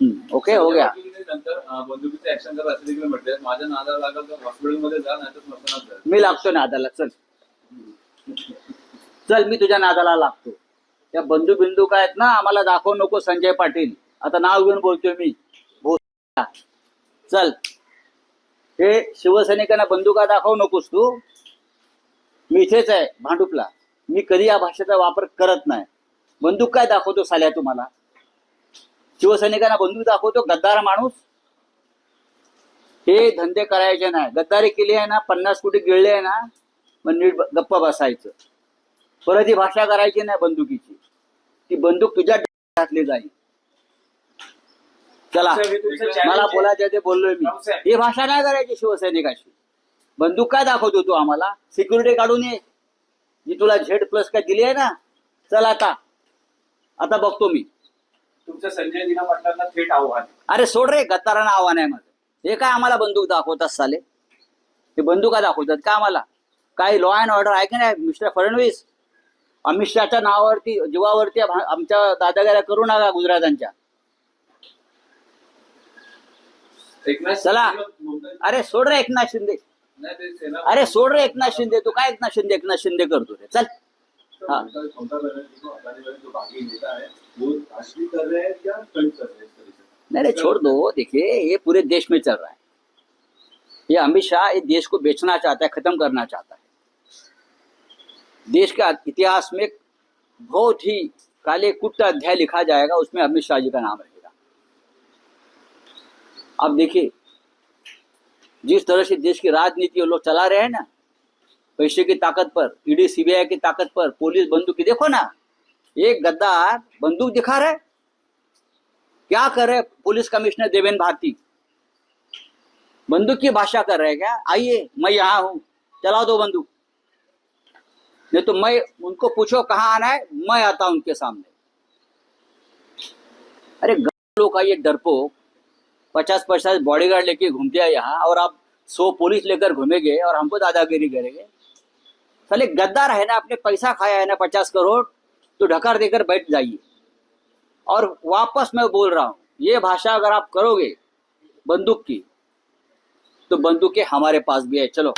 Okay हो गया. नंतर बंदुकीचं action करा असे देखील म्हटले. माझ्या नादाला लागल तर हॉस्पिटलमध्ये जा, नाही तर स्मशानात जा. मी लागतो नादाला. चल चल, मी तुझ्या नादाला लागतो. त्या बंधू बिंदू काय आहेत ना, आम्हाला दाखवू नको. संजय पाटील आता नाव घेऊन बोलतोय मी. चल, हे शिवसैनिकांना बंदुका दाखवू नकोस तू. मी इथेच आहे भांडुपला. मी कधी या भाषेचा वापर करत नाही. बंदूक काय दाखवतो साल्या तुम्हाला? शिवसैनिकांना बंदूक दाखवतो? गद्दार माणूस. हे धंदे करायचे नाही. गद्दारी केली आहे ना, 50 कोटी गिळले आहे ना, मग नीट गप्प बसायचं. परत ही भाषा करायची नाही बंदुकीची. ती बंदूक तुझ्या घातली जाईल. चला, मला बोलायचं ते बोललोय मी. ही भाषा नाही करायची शिवसैनिकाशी. बंदूक काय दाखवतो तू आम्हाला? सिक्युरिटी काढून ये, जी तुला Z+ काय दिली आहे ना. चल आता बघतो मी. तुमचं संजय दिना पाटलांना थेट आव्हान. अरे सोड रे, गद्दारांना आव्हान आहे माझं. हे काय आम्हाला बंदूक दाखवतात साले? हे बंदुका दाखवतात का आम्हाला? काय लॉ अँड ऑर्डर आहे की नाही मिस्टर फडणवीस? अमित शहाच्या नावावरती, जीवावरती आमच्या दादागिऱ्या करू नका गुजरातांच्या. चला, अरे सोड रे एकनाथ शिंदे. अरे सोड रे एकनाथ शिंदे. तू काय एकनाथ शिंदे करतो रे? चल. हाँ, नहीं छोड़ दो. देखिए, ये पूरे देश में चल रहा है. ये अमित शाह इस देश को बेचना चाहता है, खत्म करना चाहता है. देश के इतिहास में बहुत ही काले कुट का अध्याय लिखा जाएगा, उसमें अमित शाह जी का नाम रहेगा. अब देखिए, जिस तरह से देश की राजनीति वो लोग चला रहे हैं ना, पैसे की ताकत पर, ईडी सीबीआई की ताकत पर, पुलिस बंदूक की. देखो ना, एक गद्दार बंदूक दिखा रहे. क्या कर रहे पुलिस कमिश्नर देवेंद्र भारती? बंदूक की भाषा कर रहे हैं क्या? आइए, मैं यहाँ हूं, चला दो बंदूक. नहीं तो मैं उनको पूछो कहाँ आना है, मैं आता हूं उनके सामने. अरे लोग का ये डरपोक 50-50 बॉडीगार्ड लेके घूमते हैं यहाँ, और आप 100 पुलिस लेकर घूमेंगे और हमको दादागिरी करेंगे. साले गद्दार है ना, अपने पैसा खाया है ना 50 करोड़, तो ढकार देकर बैठ जाइए. और वापस मैं बोल रहा हूं, ये भाषा अगर आप करोगे बंदूक की, तो बंदूकें हमारे पास भी है. चलो.